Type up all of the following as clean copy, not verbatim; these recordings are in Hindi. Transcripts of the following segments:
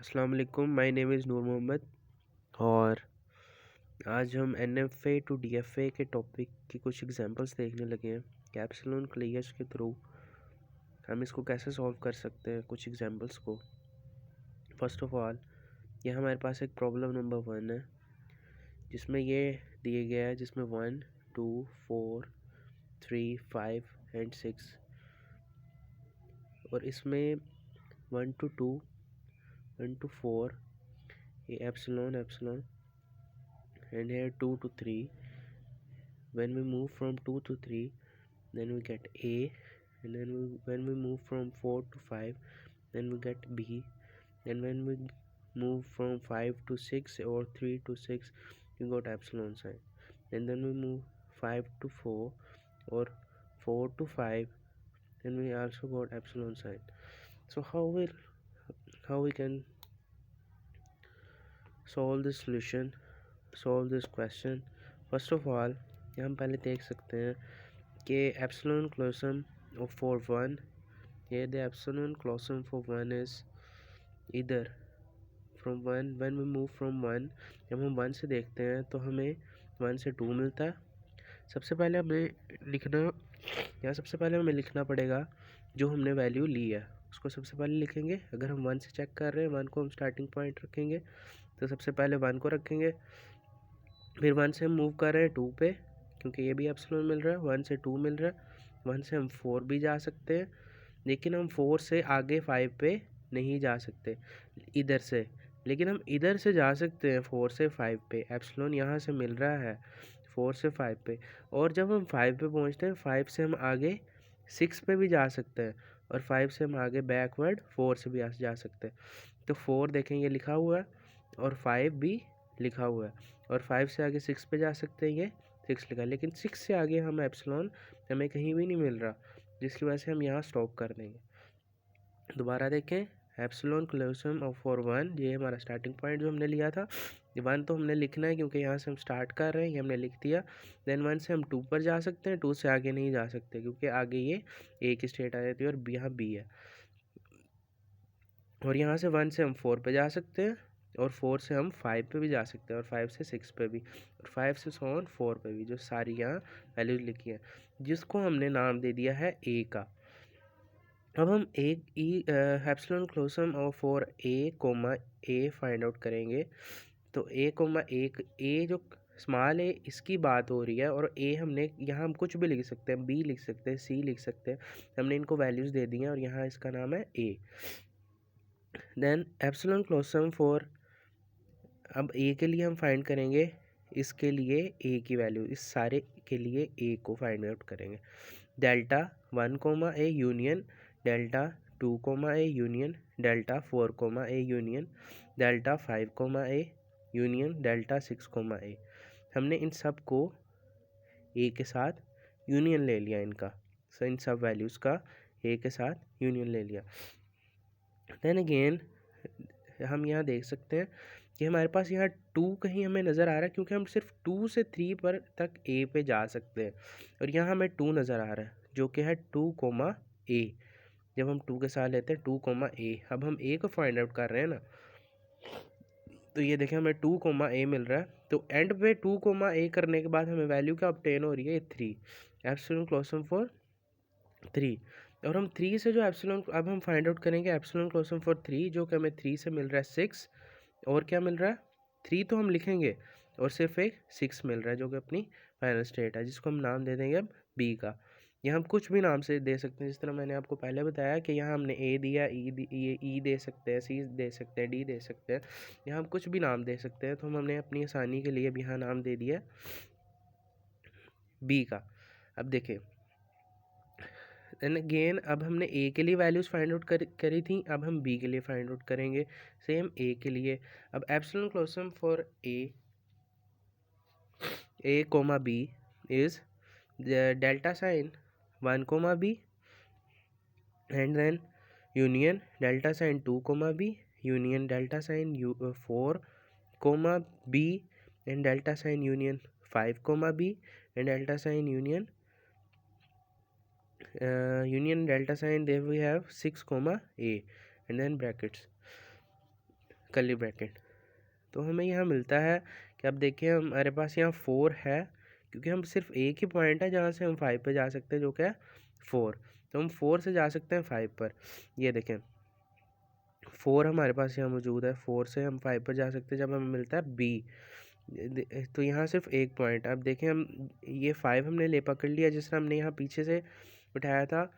अस्सलाम वालेकुम, माय नेम इज़ नूर मोहम्मद। और आज हम NFA टू DFA के टॉपिक की कुछ एग्जांपल्स देखने लगे हैं कि एप्सिलॉन क्लियर्स के थ्रू हम इसको कैसे सॉल्व कर सकते हैं। कुछ एग्जांपल्स को फर्स्ट ऑफ ऑल, ये हमारे पास एक प्रॉब्लम नंबर 1 है जिसमें ये दिए गया है, जिसमें 1 2 4 3 5 एंड 6, और इसमें 1 to 2 1 to 4 ये epsilon and here 2 to 3. When we move from 2 to 3, then we get A, and then when we move from 4 to 5, then we get B, and when we move from 5 to 6 or 3 to 6, we got epsilon sign, and then we move 5 to 4 or 4 to 5, then we also got epsilon sign. So how we can solve this question? First of all, ये हम पहले देख सकते हैं कि एप्सिलॉन क्लोसम फॉर 1, ये the epsilon closure for 1 is इधर from 1। When we move from 1, जब हम 1 से देखते हैं तो हमें 1 से 2 मिलता है। सबसे पहले हमें लिखना पड़ेगा जो हमने वैल्यू ली है उसको सबसे पहले लिखेंगे। अगर हम 1 से चेक कर रहे हैं, 1 को हम स्टार्टिंग पॉइंट रखेंगे, तो सबसे पहले 1 को रखेंगे। फिर 1 से हम मूव कर रहे हैं 2 पे, क्योंकि ये भी एप्सिलॉन मिल रहा है। 1 से 2 मिल रहा है। 1 से हम 4 भी जा सकते हैं, लेकिन हम 4 से आगे 5 पे नहीं जा सकते इधर से, लेकिन हम इधर से जा सकते हैं 4 से 5 पे। एप्सिलॉन यहाँ से मिल रहा है 4 से 5 पे, और जब हम 5 पे पहुँचते हैं, 5 से हम आगे 6 पे भी जा सकते हैं, और 5 से हम आगे बैकवर्ड 4 से भी जा सकते हैं। तो 4 देखें ये लिखा हुआ है, और 5 भी लिखा हुआ है, और 5 से आगे 6 पे जा सकते हैं, ये 6 लिखा है, लेकिन 6 से आगे हम एप्सिलॉन हमें कहीं भी नहीं मिल रहा, जिसकी वजह से हम यहाँ स्टॉप कर देंगे। दोबारा देखें, एप्सिलॉन क्लोसम ऑफ फॉर 1, ये हमारा स्टार्टिंग पॉइंट जो हमने लिया था। 1 तो हमने लिखना है क्योंकि यहाँ से हम स्टार्ट कर रहे हैं, ये हमने लिख दिया। देन 1 से हम 2 पर जा सकते हैं, 2 से आगे नहीं जा सकते क्योंकि आगे ये ए की स्टेट आ जाती है और यहाँ बी है। और यहाँ से 1 से हम 4 पे जा सकते हैं, और 4 से हम 5 पे भी जा सकते हैं, और 5 से 6 पे भी, और 5 से 4 पे भी, जो सारी यहाँ वैल्यूज लिखी हैं, जिसको हमने नाम दे दिया है ए का। अब हम एप्सिलॉन क्लोसम और for A comma A find out करेंगे। तो ए कोमा ए जो स्मॉल ए, इसकी बात हो रही है, और ए हमने यहाँ हम कुछ भी लिख सकते हैं, बी लिख सकते हैं, सी लिख सकते हैं। हमने इनको वैल्यूज़ दे दी हैं, और यहाँ इसका नाम है ए। देन एप्सिलॉन क्लोसम फॉर, अब ए के लिए हम फाइंड करेंगे, इसके लिए ए की वैल्यू, इस सारे के लिए ए को फाइंड आउट करेंगे। Delta 1 comma A union delta 2 comma A union delta 4 comma A union delta 5 comma A union delta 6 comma A. हमने इन सब को ए के साथ यूनियन ले लिया इनका, सो इन सब वैल्यूज़ का ए के साथ यूनियन ले लिया। देन अगेन हम यहाँ देख सकते हैं कि हमारे पास यहाँ 2 कहीं हमें नज़र आ रहा है, क्योंकि हम सिर्फ 2 से 3 पर तक ए पे जा सकते हैं, और यहाँ हमें 2 नज़र आ रहा है जो कि है 2 कोमा ए। जब हम 2 के साथ लेते हैं 2 कोमा ए, अब हम ए को फाइंड आउट कर रहे हैं ना, तो ये देखें हमें 2 कोमा ए मिल रहा है। तो एंड पे 2 कोमा ए करने के बाद हमें वैल्यू क्या ऑब्टेन हो रही है, 3। एप्सिलॉन क्लोसम फॉर 3, और हम 3 से जो एप्सिलॉन, अब हम फाइंड आउट करेंगे एप्सिलॉन क्लोसम फॉर 3, जो कि हमें 3 से मिल रहा है 6, और क्या मिल रहा है 3 तो हम लिखेंगे, और सिर्फ एक 6 मिल रहा है जो कि अपनी फाइनल स्टेट है, जिसको हम नाम दे देंगे अब बी का। यहाँ हम कुछ भी नाम से दे सकते हैं, जिस तरह मैंने आपको पहले बताया कि यहाँ हमने ए दिया, ई दे सकते हैं, सी दे सकते हैं, डी दे सकते हैं। यहाँ हम कुछ भी नाम दे सकते हैं, तो हमने अपनी आसानी के लिए भी यहाँ नाम दे दिया बी का। अब देखिए, देन अगेन अब हमने ए के लिए वैल्यूज़ फाइंड आउट करी थी, अब हम बी के लिए फाइंड आउट करेंगे, सेम ए के लिए। अब epsilon closure for A comma B is delta sign 1 comma B, and then union delta sign 2 comma B, union delta sign 4 comma B, and delta sign union 5 comma B, and delta sign union delta sign, there we have 6 comma a, and then brackets. Curly bracket. तो हमें यहाँ मिलता है कि अब देखिए हमारे पास यहाँ 4 है, क्योंकि हम सिर्फ एक ही पॉइंट है जहाँ से हम 5 पे जा सकते हैं, जो क्या है 4। तो हम 4 से जा सकते हैं 5 पर। ये देखें 4 हमारे पास यहाँ मौजूद है, 4 से हम 5 पर जा सकते हैं जब हमें मिलता है बी। तो यहाँ सिर्फ एक पॉइंट। अब देखें हम ये 5 हमने ले पकड़ लिया, जिस तरह हमने यहाँ पीछे से उठाया था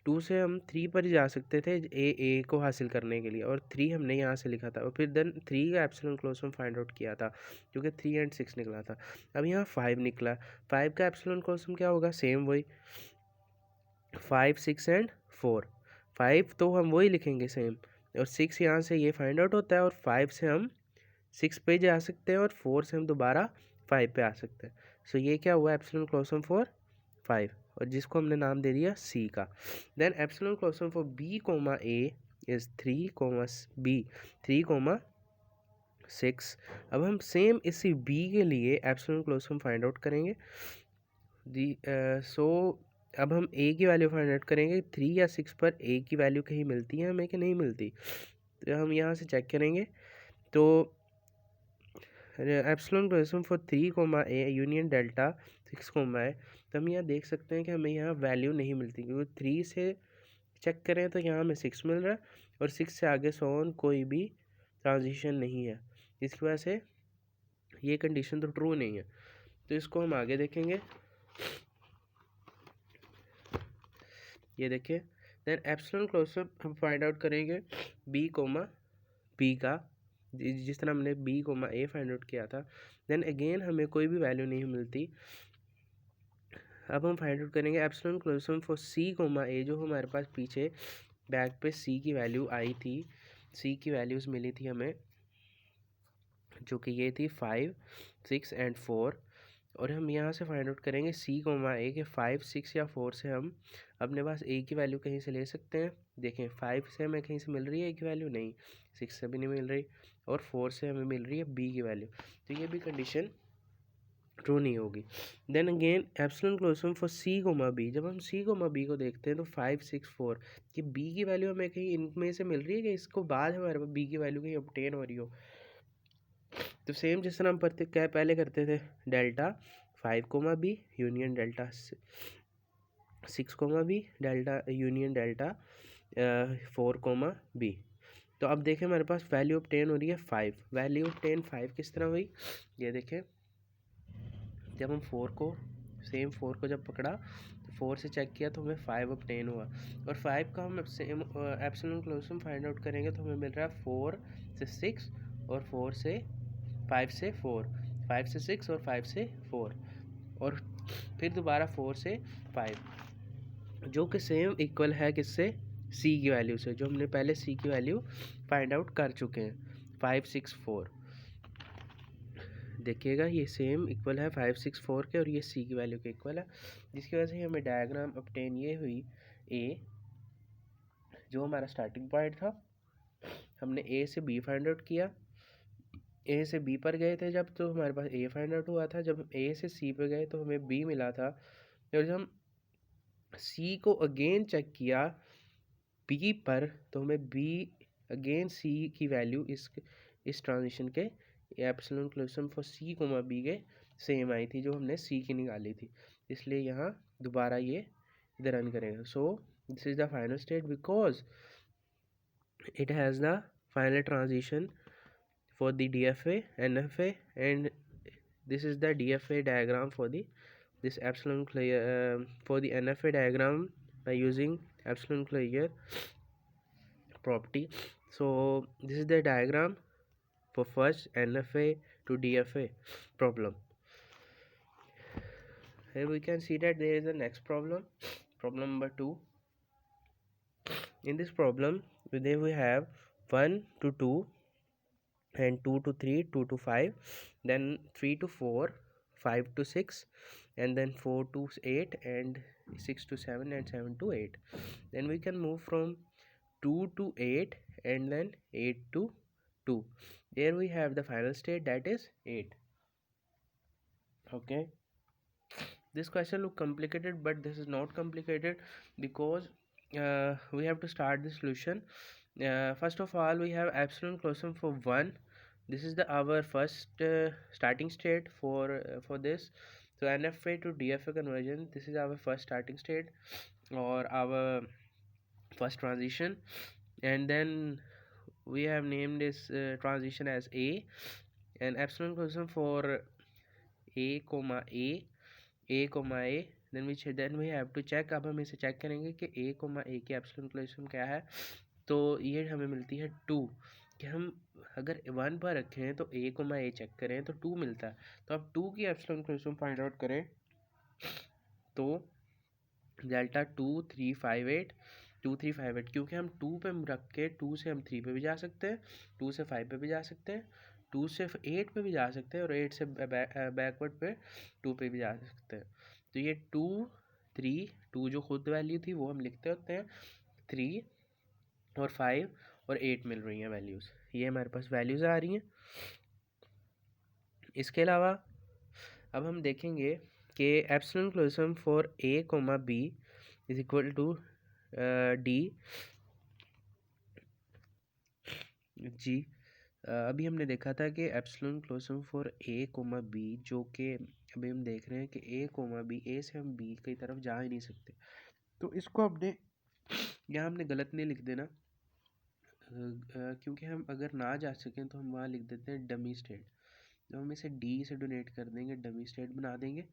2 से हम 3 पर ही जा सकते थे ए को हासिल करने के लिए, और 3 हमने यहाँ से लिखा था, और फिर देन 3 का एप्सिलॉन क्लोजम फाइंड आउट किया था, जो कि 3 और 6 निकला था। अब यहाँ 5 निकला, 5 का एप्सिलॉन क्लोजम क्या होगा, सेम वही 5, 6 एंड 4। 5 तो हम वही लिखेंगे सेम, और 6 यहाँ से ये फाइंड आउट होता है, और 5 से हम 6 पे जा सकते हैं, और 4 से हम दोबारा 5 पे आ सकते हैं। सो ये क्या हुआ, एप्सिलॉन क्लोजम फॉर 5, और जिसको हमने नाम दे दिया सी का। Then epsilon closure for B comma A is 3 comma B 3 comma 6। अब हम सेम इसी बी के लिए एप्सिलॉन क्लोजम फाइंड आउट करेंगे। सो अब हम ए की वैल्यू फाइंड आउट करेंगे, 3 या 6 पर ए की वैल्यू कहीं मिलती है हमें कि नहीं मिलती। तो हम यहाँ से चेक करेंगे, तो epsilon closure for 3 comma A union delta 6 comma A, तो हम यहाँ देख सकते हैं कि हमें यहाँ वैल्यू नहीं मिलती, क्योंकि 3 से चेक करें तो यहाँ हमें 6 मिल रहा है, और 6 से आगे सोन कोई भी ट्रांजिशन नहीं है, जिसकी वजह से ये कंडीशन तो ट्रू नहीं है। तो इसको हम आगे देखेंगे। ये देखिए देन एप्सिलॉन क्लोजम हम फाइंड आउट करेंगे बी कोमा बी का, जिस तरह हमने B comma A find out किया था। देन अगेन हमें कोई भी वैल्यू नहीं मिलती। अब हम फाइंड आउट करेंगे epsilon closure for C coma ए, जो हमारे पास पीछे बैक पे सी की वैल्यू आई थी, सी की वैल्यूज़ मिली थी हमें, जो कि ये थी 5, 6 एंड 4। और हम यहाँ से फाइंड आउट करेंगे सी कोमा ए के 5, 6 या 4 से हम अपने पास ए की वैल्यू कहीं से ले सकते हैं। देखें 5 से हमें कहीं से मिल रही है ए की वैल्यू, नहीं, 6 से भी नहीं मिल रही, और 4 से हमें मिल रही है बी की वैल्यू, तो ये भी कंडीशन ट्रू नहीं होगी। Then again epsilon closure for C comma B, जब हम सी कोमा बी को देखते हैं तो 5, 6, 4 कि बी की वैल्यू हमें कहीं इनमें से मिल रही है कि इसको बाद हमारे पास बी की वैल्यू कहीं ऑब्टेन हो रही हो। तो सेम जिस तरह हम क्या पहले करते थे, delta 5 comma B union delta 6 comma B delta union delta 4 comma B. तो अब देखें हमारे पास वैल्यू ऑब्टेन हो रही है 5। वैल्यू ऑब्टेन 5 किस तरह हुई, ये देखें जब हम 4 को जब पकड़ा तो 4 से चेक किया तो हमें 5 ऑब्टेन हुआ, और 5 का हम सेम एप्सिलॉन क्लोजम फाइंड आउट करेंगे तो हमें मिल रहा है 4 से 6 और 4 से 5 से 4, 5 से 6 और 5 से 4, और फिर दोबारा 4 से 5, जो कि सेम इक्वल है किससे, सी की वैल्यू से, जो हमने पहले सी की वैल्यू फाइंड आउट कर चुके हैं 5, 6, 4। देखिएगा ये सेम इक्वल है 5, 6, 4 के, और ये सी की वैल्यू के इक्वल है, जिसकी वजह से हमें डायग्राम ऑब्टेन ये हुई ए, जो हमारा स्टार्टिंग पॉइंट था। हमने ए से बी फाइंड आउट किया, ए से बी पर गए थे जब, तो हमारे पास ए फाइंड आउट हुआ था। जब हम ए से सी पे गए तो हमें बी मिला था, और जब हम सी को अगेन चेक किया बी पर तो हमें बी अगेन सी की वैल्यू इस ट्रांजिशन के epsilon closure for C comma B के सेम आई थी, जो हमने सी की निकाली थी, इसलिए यहाँ दोबारा ये इधर रन करेगा। So this is the final state because it has the final transition for the DFA, NFA, and this is the DFA diagram for this epsilon clear for the NFA diagram by using epsilon clear property. So this is the diagram for first NFA to DFA problem. Here we can see that there is a next problem, problem number 2. In this problem there we have 1 to 2 and 2 to 3, 2 to 5, then 3 to 4, 5 to 6, and then 4 to 8, and 6 to 7, and 7 to 8. Then we can move from 2 to 8 and then 8 to 2. There we have the final state, that is 8. Okay, this question look complicated, but this is not complicated because we have to start the solution First of all, we have epsilon closum for 1. This is the our first starting state for this. So NFA to DFA conversion, this is our first starting state or our first transition, and then we have named this transition as A, and epsilon closum for A comma A comma A, then we have to check. अब हम इसे चेक करेंगे कि A comma A की epsilon closum क्या है, तो ये हमें मिलती है 2, कि हम अगर 1 पर रखें हैं तो A comma A चेक करें तो 2 मिलता है। तो अब 2 की epsilon closum फाइंड आउट करें तो डेल्टा 2 3 5 8 क्योंकि हम 2 पे रख के 2 से हम 3 पे भी जा सकते हैं, 2 से 5 पे भी जा सकते हैं, 2 से 8 पे भी जा सकते हैं और 8 से बैकवर्ड पे 2 पे भी जा सकते हैं। तो ये 2 3 2 जो खुद वैल्यू थी वो हम लिखते होते हैं, 3 और 5 और 8 मिल रही हैं वैल्यूज़, ये हमारे पास वैल्यूज़ आ रही हैं। इसके अलावा अब हम देखेंगे कि epsilon closure for A comma B is equal to D G. अभी हमने देखा था कि epsilon closure for A comma B, जो कि अभी हम देख रहे हैं कि ए कोमा बी, ए से हम बी की तरफ जा ही नहीं सकते, तो इसको हमने यहाँ हमने गलत नहीं लिख देना, क्योंकि हम अगर ना जा सकें तो हम वहाँ लिख देते हैं डमी स्टेट। तो हम इसे डी से डोनेट कर देंगे, डमी स्टेट बना देंगे,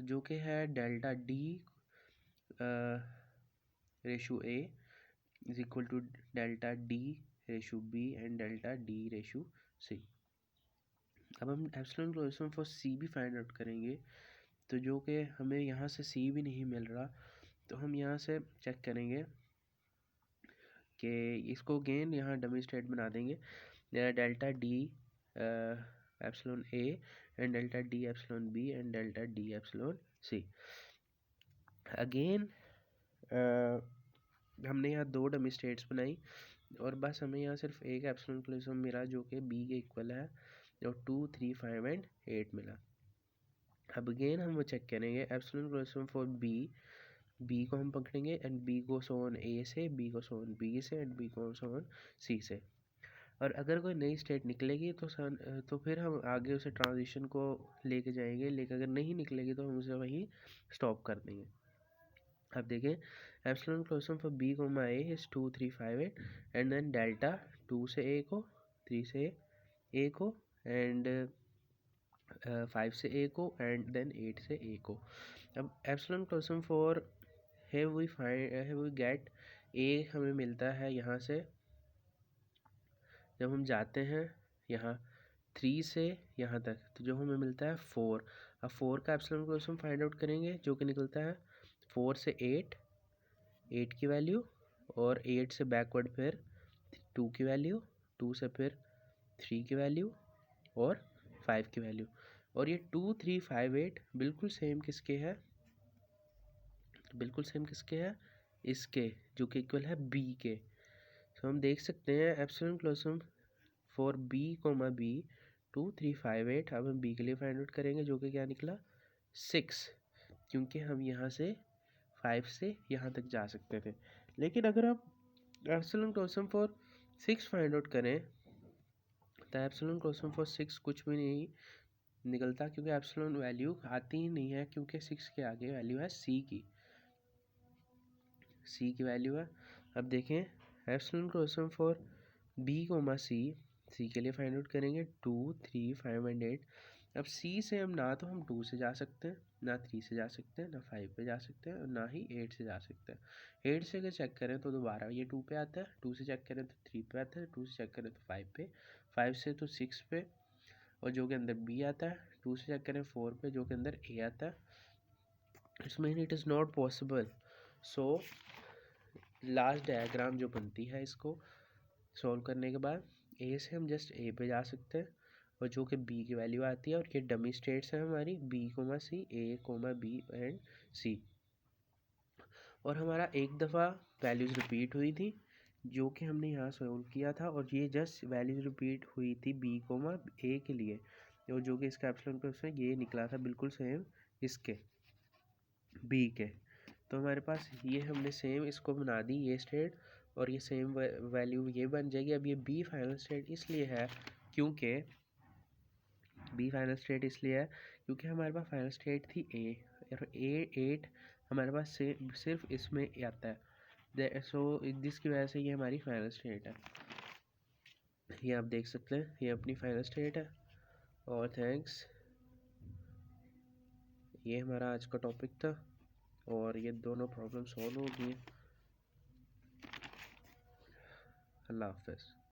जो कि है delta D ratio A is equal to delta D ratio B and delta D ratio C. अब हम एप्सिलॉन क्लोजम फॉर सी भी फाइंड आउट करेंगे, तो जो कि हमें यहाँ से सी भी नहीं मिल रहा, तो हम यहाँ से चेक करेंगे कि इसको अगेन यहाँ डमी स्टेट बना देंगे, delta D epsilon A and delta D epsilon B and delta D epsilon C. Again हमने यहाँ 2 डमी स्टेट्स बनाई और बस हमें यहाँ सिर्फ एक एप्सिलॉन क्लोजम मिला जो कि बी के इक्वल है, और 2 3 5 एंड 8 मिला। अब अगेन हम वो चेक करेंगे एप्सिलॉन क्लोजम फॉर बी को हम पकड़ेंगे एंड बी को सोन ए से, बी को सोन बी से एंड बी को सोन सी से, और अगर कोई नई स्टेट निकलेगी तो फिर हम आगे उसे ट्रांजिशन को लेके जाएंगे, लेकिन अगर नहीं निकलेगी तो हम उसे वहीं स्टॉप कर देंगे। अब देखें epsilon closure for B comma A is 2 3 5 8 and then delta 2 से ए को, 3 से ए को एंड 5 से ए को एंड देन 8 से ए को। अब epsilon closure for have we get A हमें मिलता है यहाँ से, जब हम जाते हैं यहाँ 3 से यहाँ तक, तो जो हमें मिलता है 4। अब 4 का एप्सिलॉन क्लोजम फाइंड आउट करेंगे, जो कि निकलता है 4 से 8 की वैल्यू, और 8 से बैकवर्ड फिर 2 की वैल्यू, 2 से फिर 3 की वैल्यू और 5 की वैल्यू, और ये 2 3 5 8 बिल्कुल सेम किसके है, बिल्कुल सेम किसके है, इसके, जो कि इक्वल है बी के। तो हम देख सकते हैं epsilon closure for B comma B 2 3 5 8। अब हम बी के लिए फाइंड आउट करेंगे, जो कि क्या निकला 6, क्योंकि हम यहाँ से 5 से यहाँ तक जा सकते थे। लेकिन अगर आप epsilon closure for 6 find out करें तो एप्सिलॉन क्लोजम फॉर 6 कुछ भी नहीं निकलता, क्योंकि एप्सिलॉन वैल्यू आती ही नहीं है, क्योंकि 6 के आगे वैल्यू है सी की वैल्यू है। अब देखें epsilon closure for B comma C के लिए फाइंड आउट करेंगे 2 3 5 एंड 8। अब सी से हम ना तो हम 2 से जा सकते हैं, ना 3 से जा सकते हैं, ना 5 पे जा सकते हैं, और ना ही 8 से जा सकते हैं। 8 से अगर चेक करें तो दोबारा ये 2 पे आता है, 2 से चेक करें तो 3 पे आता है, 2 से चेक करें तो 5 पे, 5 से तो 6 पे, और जो कि अंदर बी आता है, 2 से चेक करें 4 पे, जो कि अंदर ए आता है। It's mean it is not possible. So last diagram जो बनती है इसको सॉल्व करने के बाद, ए से हम जस्ट ए पे जा सकते हैं, और जो कि बी की वैल्यू आती है, और ये डमी स्टेट्स हैं हमारी B comma C, A comma B and C. और हमारा एक दफ़ा वैल्यूज़ रिपीट हुई थी जो कि हमने यहाँ सॉल्व किया था, और ये जस्ट वैल्यूज़ रिपीट हुई थी बी कोमा ए के लिए, और जो कि इसका एप्सिलॉन क्वेश्चन ये निकला था बिल्कुल सेम इसके बी के। तो हमारे पास ये हमने सेम इसको बना दी ये स्टेट, और ये सेम वैल्यू ये बन जाएगी। अब ये बी फाइनल स्टेट इसलिए है क्योंकि क्योंकि हमारे पास फाइनल स्टेट थी ए, और ए 8 हमारे पास सिर्फ इसमें आता है। सो जिसकी वजह से ये हमारी फाइनल स्टेट है। ये आप देख सकते हैं, ये अपनी फाइनल स्टेट है। और थैंक्स, ये हमारा आज का टॉपिक था और ये दोनों प्रॉब्लम सॉल्व हो गई। अल्लाह हाफ़िज़।